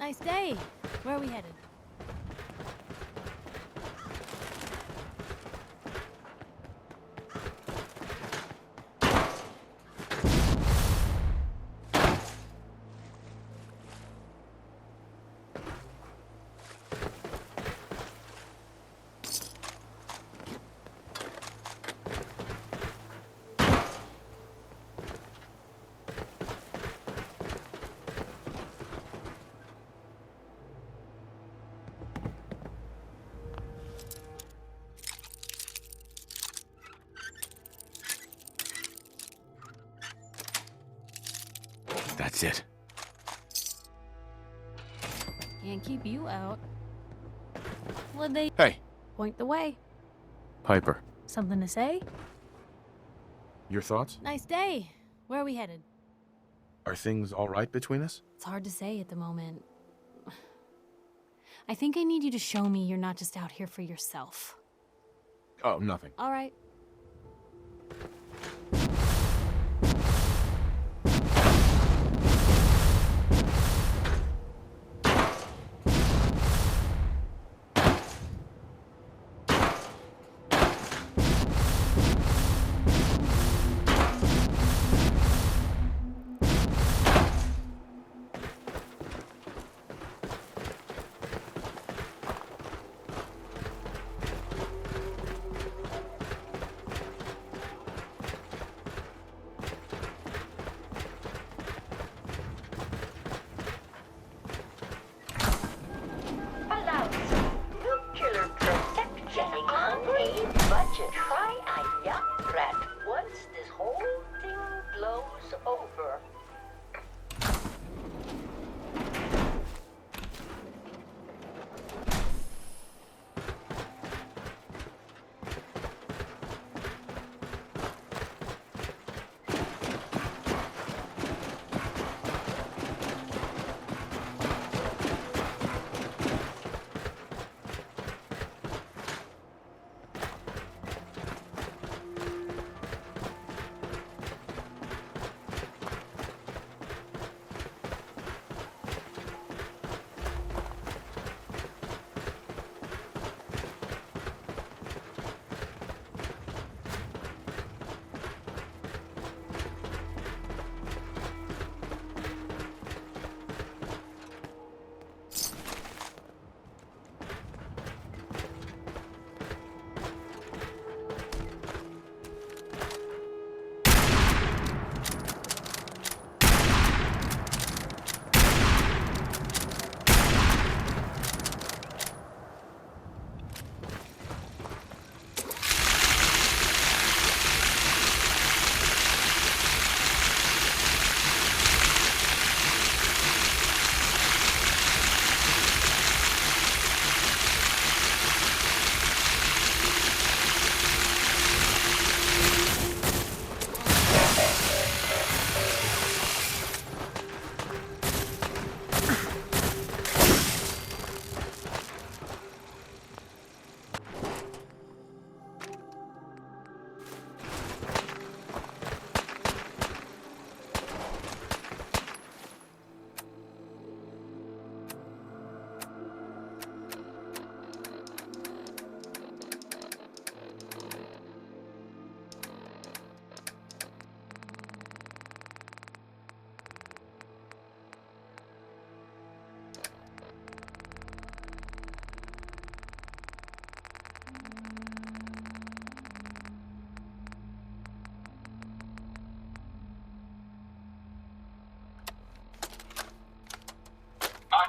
Nice day. Where are we headed? That's it. Can't keep you out. Would they Hey, point the way? Piper. Something to say? Your thoughts? Nice day. Where are we headed? Are things all right between us? It's hard to say at the moment. I think I need you to show me you're not just out here for yourself. Oh, nothing. All right. Try a yacht rat once this whole thing blows over.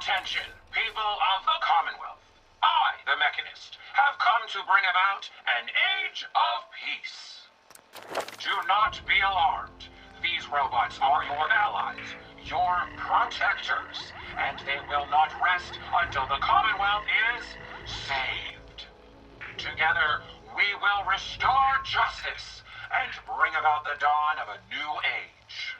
Attention, people of the Commonwealth. I, the Mechanist, have come to bring about an age of peace. Do not be alarmed. These robots are your allies, your protectors, and they will not rest until the Commonwealth is saved. Together, we will restore justice and bring about the dawn of a new age.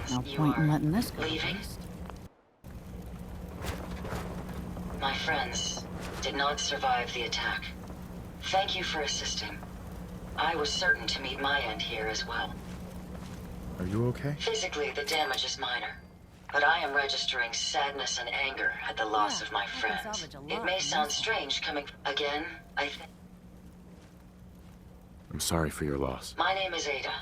friends. No You point in are letting this go to leaving? waste. My friends did not survive the attack. Thank you for assisting. I was certain to meet my end here as well. Are you okay? Physically, the damage is minor, but I am registering sadness and anger at the loss Yeah, of my I can friends. salvage a It lot may from sound this one. strange coming again. I'm sorry for your loss. My name is Ada.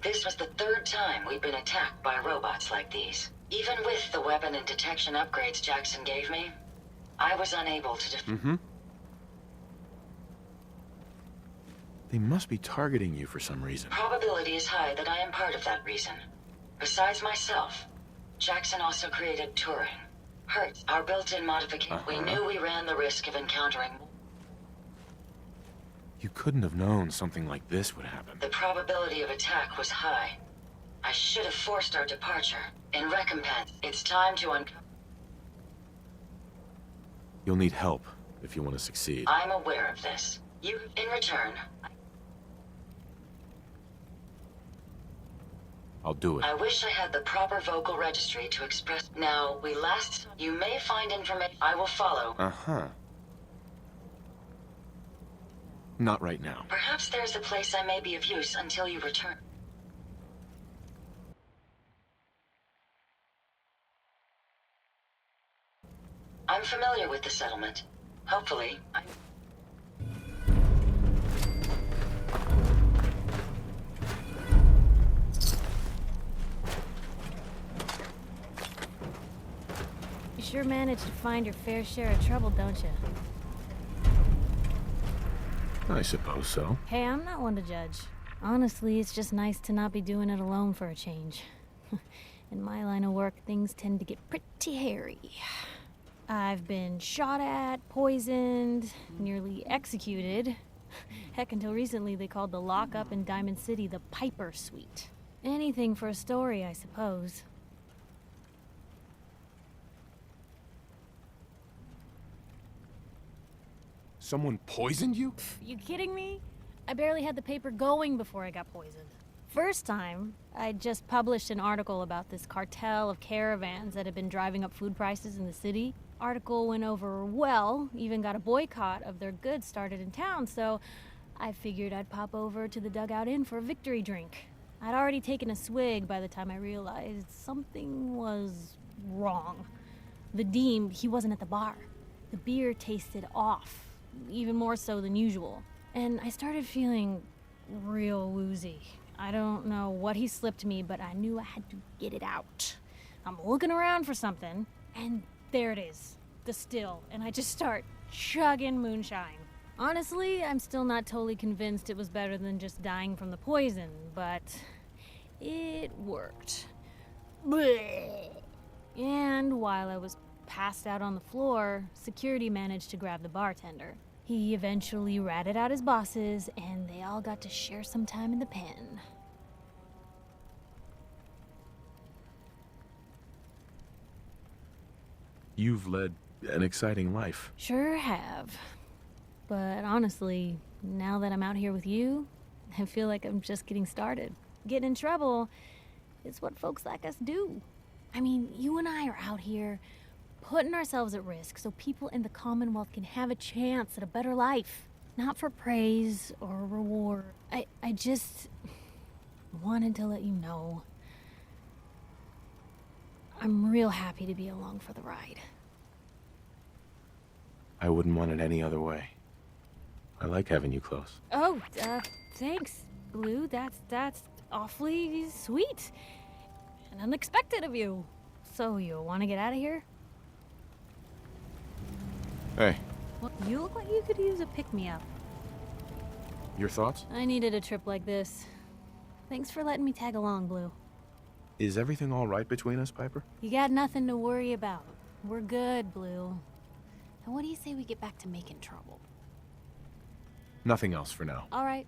This was the third time we've been attacked by robots like these. Even with the weapon and detection upgrades Jackson gave me, I was unable to Mm-hmm. They must be targeting you for some reason. Probability is high that I am part of that reason. Besides myself, Jackson also created Turing. Hertz, our built-in modification. We knew we ran the risk of encountering. You couldn't have known something like this would happen. The probability of attack was high. I should have forced our departure. In recompense, it's time to uncover. You'll need help if you want to succeed. I'm aware of this. You, in return, I'll do it. I wish I had the proper vocal registry to express. Now, you may find information. I will follow. Uh-huh. Not right now. Perhaps there's a place I may be of use until you return. I'm familiar with the settlement. Hopefully, You sure manage to find your fair share of trouble, don't you? I suppose so. Hey, I'm not one to judge. Honestly, it's just nice to not be doing it alone for a change. In my line of work, things tend to get pretty hairy. I've been shot at, poisoned, nearly executed. Heck, until recently they called the lockup in Diamond City the Piper Suite. Anything for a story, I suppose. Someone poisoned you? You kidding me? I barely had the paper going before I got poisoned. First time, I just published an article about this cartel of caravans that had been driving up food prices in the city. Article went over well, even got a boycott of their goods started in town, so I figured I'd pop over to the Dugout Inn for a victory drink. I'd already taken a swig by the time I realized something was wrong. The Deem, he wasn't at the bar. The beer tasted off, even more so than usual. And I started feeling real woozy. I don't know what he slipped me, but I knew I had to get it out. I'm looking around for something, and there it is, the still, and I just start chugging moonshine. Honestly, I'm still not totally convinced it was better than just dying from the poison, but it worked. Blech. And while I was passed out on the floor, security managed to grab the bartender. He eventually ratted out his bosses, and they all got to share some time in the pen. You've led an exciting life. Sure have. But honestly, now that I'm out here with you, I feel like I'm just getting started. Getting in trouble is what folks like us do. I mean, you and I are out here putting ourselves at risk so people in the Commonwealth can have a chance at a better life. Not for praise or reward. I just wanted to let you know I'm real happy to be along for the ride. I wouldn't want it any other way. I like having you close. Oh, thanks, Blue. That's awfully sweet and unexpected of you. So you want to get out of here? Hey, Well, you look like you could use a pick-me-up. your thoughts? I needed a trip like this. Thanks for letting me tag along, Blue. Is everything all right between us, Piper? You got nothing to worry about. We're good, Blue. Now what do you say we get back to making trouble? Nothing else for now. All right.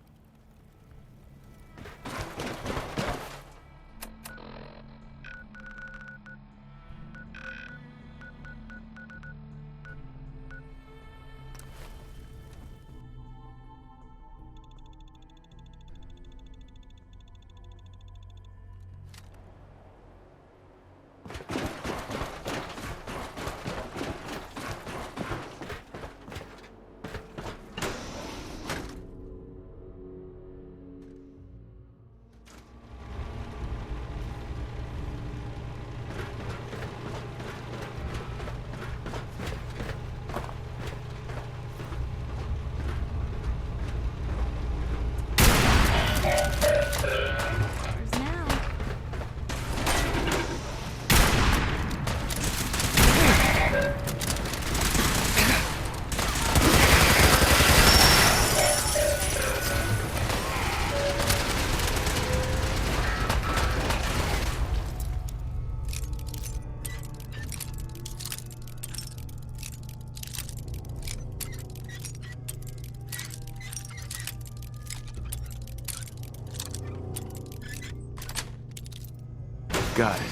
got it.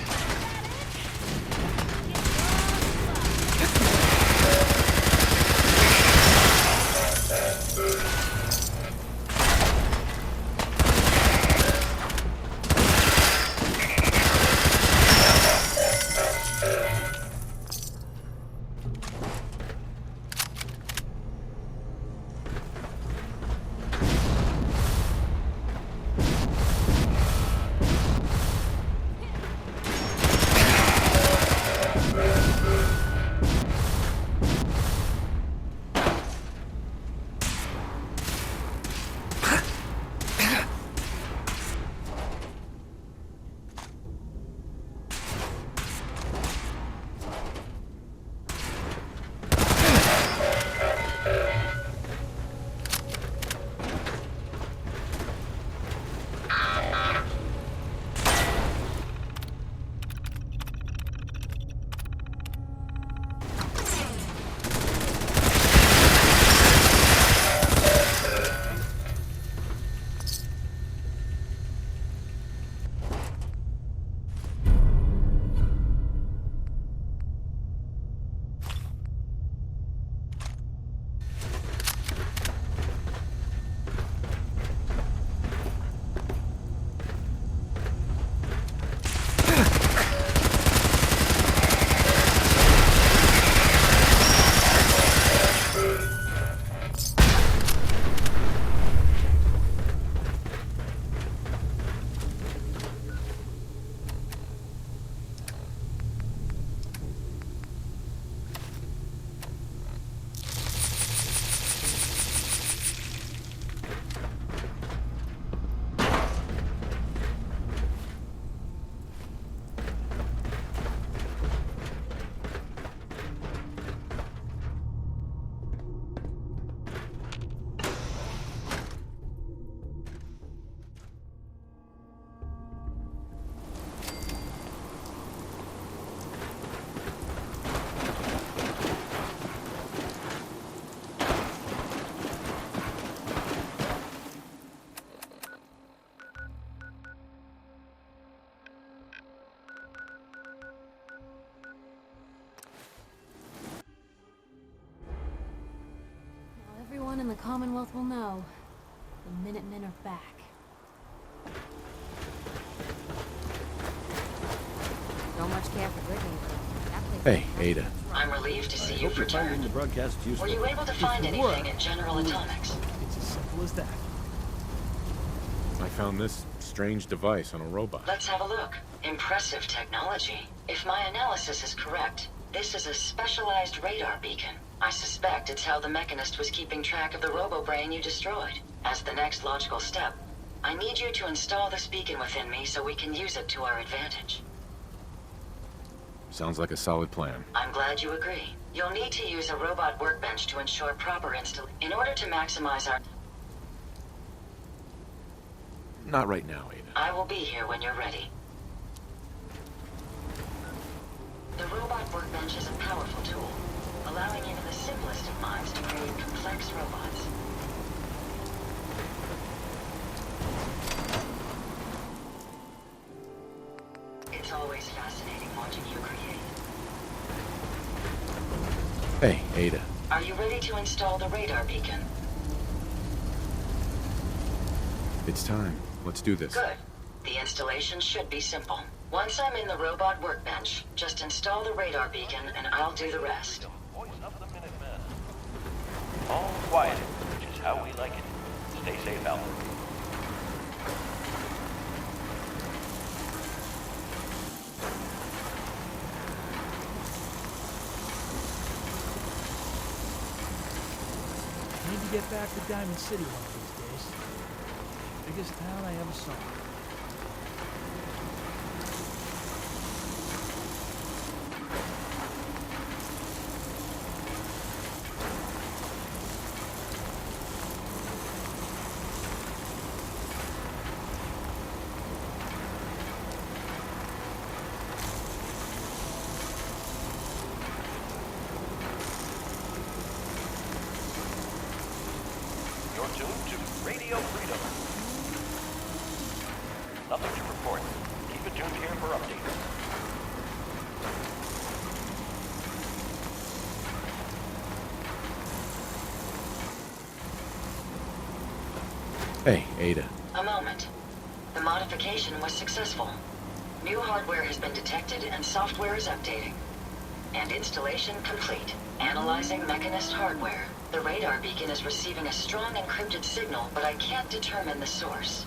Everyone in the Commonwealth will know. The Minutemen are back. So much care for good news. Hey, Ada. I'm relieved to see you've returned. The broadcast useful. Were you able to find anything in General Atomics? It's as simple as that. I found this strange device on a robot. Let's have a look. Impressive technology. If my analysis is correct, this is a specialized radar beacon. I suspect it's how the Mechanist was keeping track of the robo-brain you destroyed. As the next logical step, I need you to install this beacon within me so we can use it to our advantage. Sounds like a solid plan. I'm glad you agree. You'll need to use a robot workbench to ensure proper installation. In order to maximize our... Not right now, Ada. I will be here when you're ready. The robot workbench is a powerful tool, allowing even the simplest of minds to create complex robots. It's always fascinating watching you create. Hey, Ada. Are you ready to install the radar beacon? It's time. Let's do this. Good. The installation should be simple. Once I'm in the robot workbench, just install the radar beacon and I'll do the rest. Voice of the Minutemen. All quiet, which is how we like it. Stay safe out there. I need to get back to Diamond City one of these days. Biggest town I ever saw. You're tuned to Radio Freedom. Hey, Ada. A moment. The modification was successful. New hardware has been detected and software is updating. And installation complete. Analyzing Mechanist hardware. The radar beacon is receiving a strong encrypted signal, but I can't determine the source.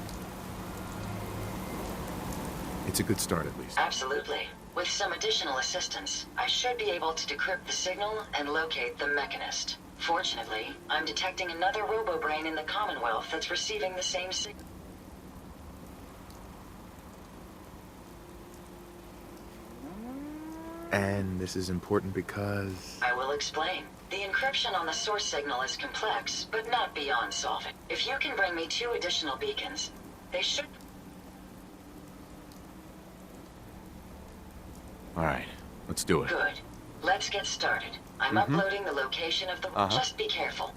It's a good start, at least. Absolutely. With some additional assistance, I should be able to decrypt the signal and locate the Mechanist. Fortunately, I'm detecting another robo-brain in the Commonwealth that's receiving the same signal. And this is important because... I will explain. The encryption on the source signal is complex, but not beyond solving. If you can bring me 2 additional beacons, they should... Alright, let's do it. Good. Let's get started. I'm uploading the location of the... Just be careful.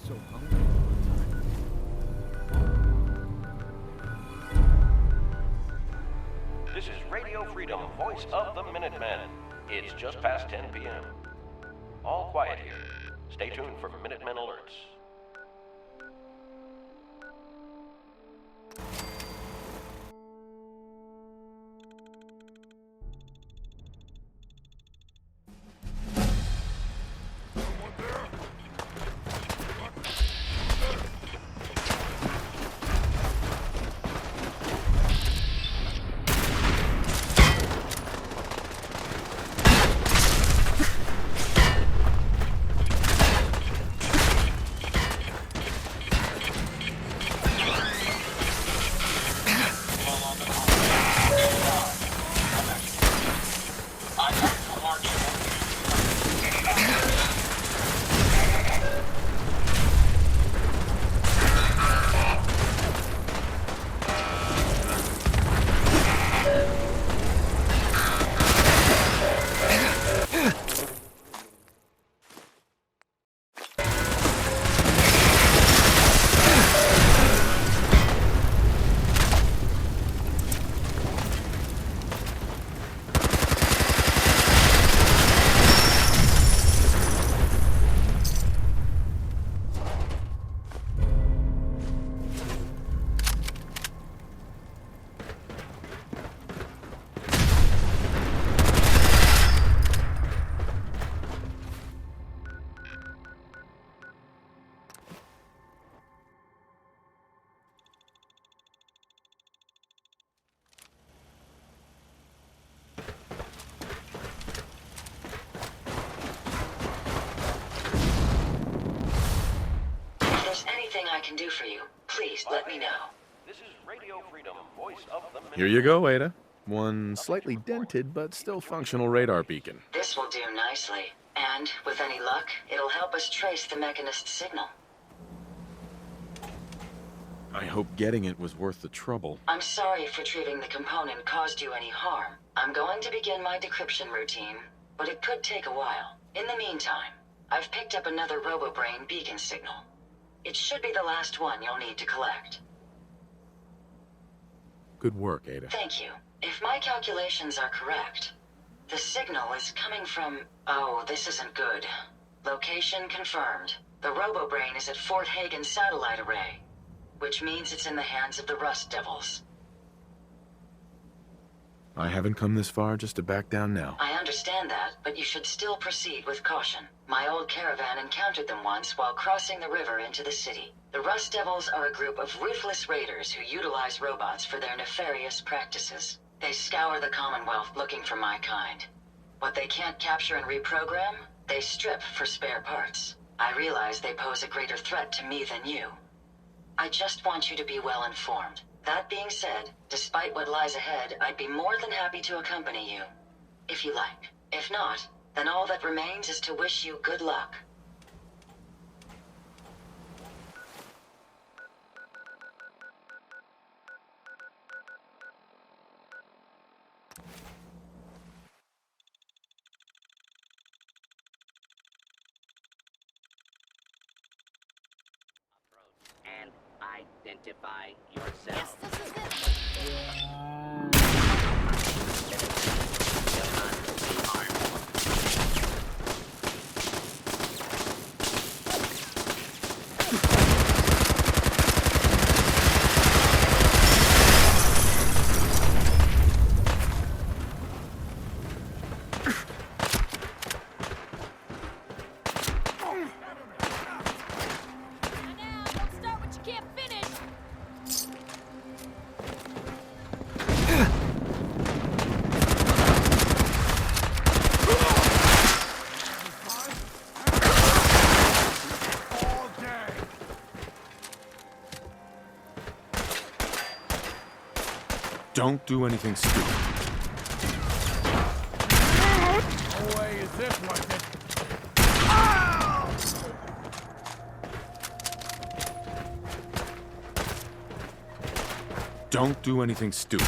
So hungry all This is Radio Freedom, voice of the Minutemen. It's just past 10 p.m. All quiet here. Stay tuned for Minutemen alerts. I can do for you, please let me know. This is Radio Freedom, voice of the Minutemen. Here you go, Ada. One slightly dented but still functional radar beacon. This will do nicely. And, with any luck, it'll help us trace the Mechanist signal. I hope getting it was worth the trouble. I'm sorry if retrieving the component caused you any harm. I'm going to begin my decryption routine, but it could take a while. In the meantime, I've picked up another RoboBrain beacon signal. It should be the last one you'll need to collect. Good work, Ada. Thank you. If my calculations are correct, the signal is coming from... Oh, this isn't good. Location confirmed. The RoboBrain is at Fort Hagen Satellite Array, which means it's in the hands of the Rust Devils. I haven't come this far just to back down now. I understand that, but you should still proceed with caution. My old caravan encountered them once while crossing the river into the city. The Rust Devils are a group of ruthless raiders who utilize robots for their nefarious practices. They scour the Commonwealth looking for my kind. What they can't capture and reprogram, they strip for spare parts. I realize they pose a greater threat to me than you. I just want you to be well informed. That being said, despite what lies ahead, I'd be more than happy to accompany you, if you like. If not, then all that remains is to wish you good luck. And identify yourself. Yes, this is it. Don't do anything stupid. No way is this worth it. Don't do anything stupid.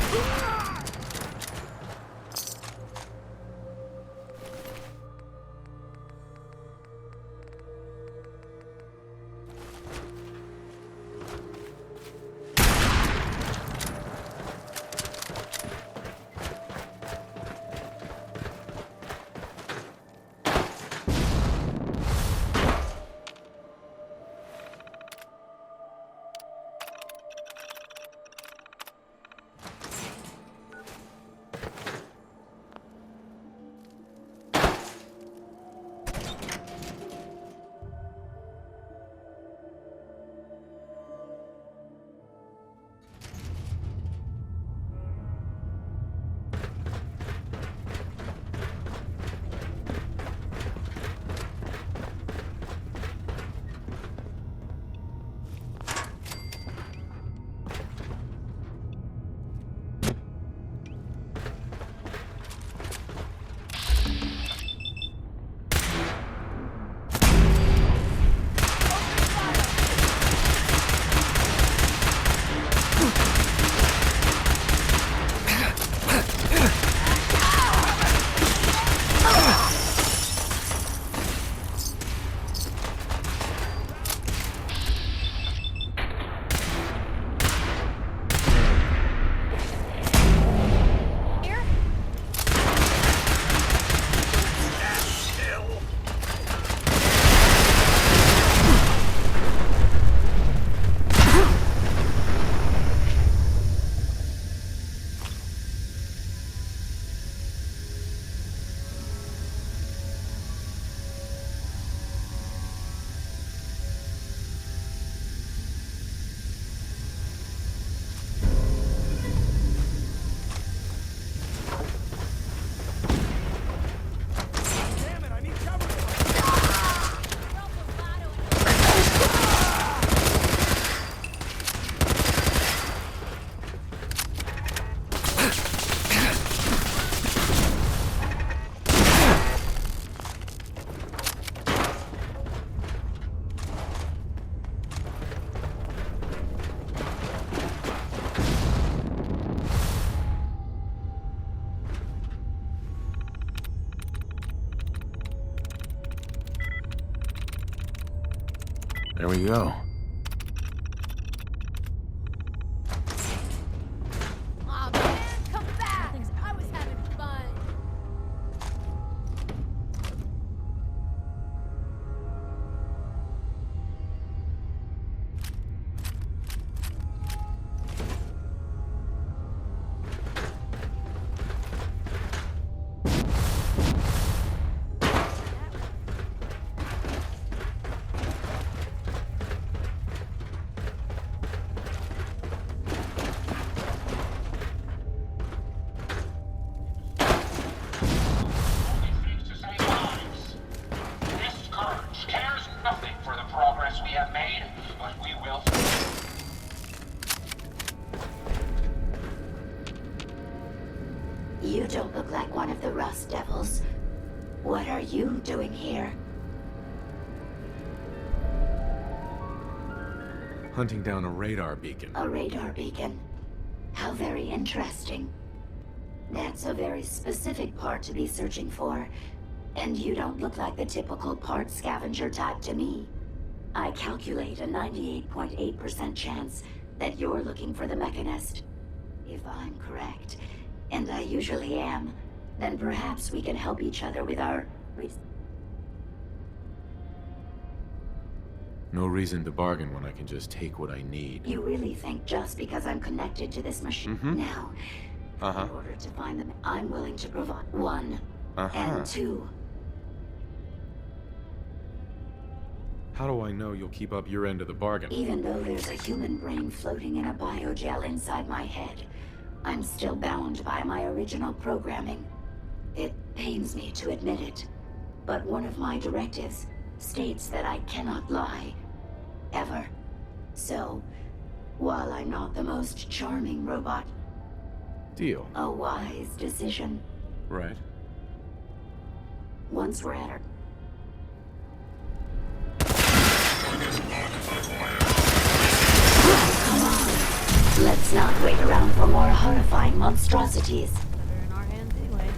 There we go. Aw, man, come back! I was having fun. Only things to save lives. This scourge cares nothing for the progress we have made, but we will. You don't look like one of the Rust Devils. What are you doing here? Hunting down a radar beacon. A radar beacon. How very interesting. That's a very specific part to be searching for. And you don't look like the typical part scavenger type to me. I calculate a 98.8% chance that you're looking for the Mechanist. If I'm correct, and I usually am, then perhaps we can help each other with our... No reason to bargain when I can just take what I need. You really think just because I'm connected to this machine now, in order to find them, I'm willing to provide one and two. How do I know you'll keep up your end of the bargain? Even though there's a human brain floating in a biogel inside my head, I'm still bound by my original programming. It pains me to admit it, but one of my directives states that I cannot lie. Ever. So, while I'm not the most charming robot, Deal. A wise decision. Right. Once we're at her. Come on. Let's not wait around for more horrifying monstrosities. They're in our hands anyway.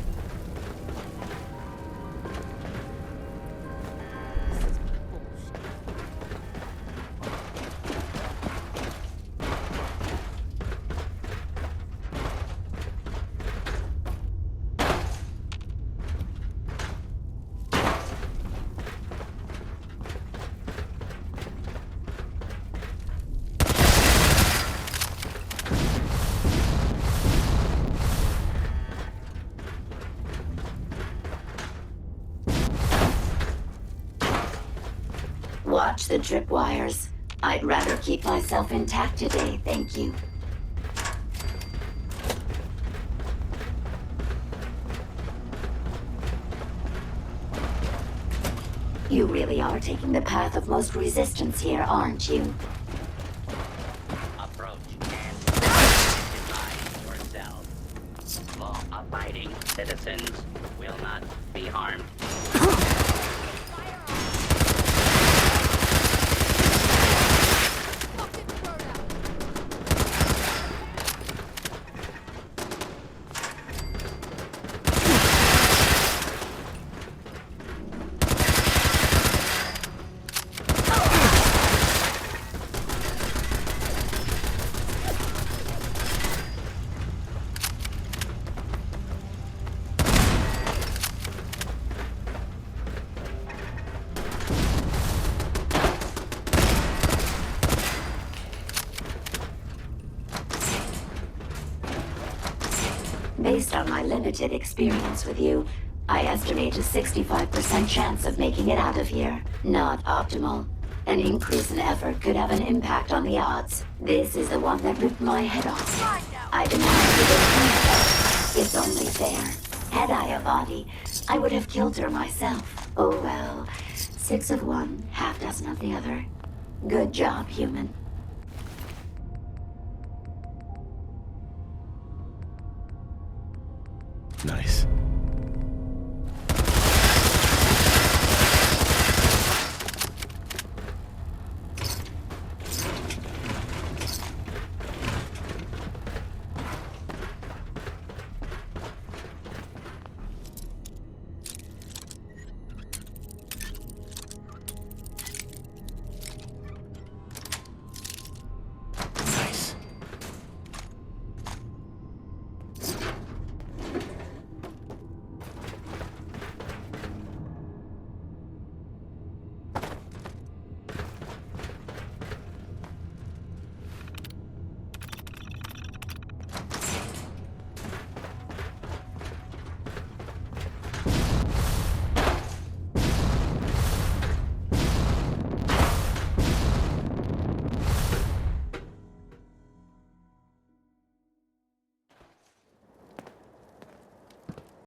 This is bullshit. Watch the tripwires. I'd rather keep myself intact today, thank you. You really are taking the path of most resistance here, aren't you? Approach and identify yourself. Law-abiding citizens will not be harmed. Based on my limited experience with you, I estimate a 65% chance of making it out of here. Not optimal. An increase in effort could have an impact on the odds. This is the one that ripped my head off. I demand to It's only fair. Had I a body, I would have killed her myself. Oh well. 6 of one, half dozen of the other. Good job, human.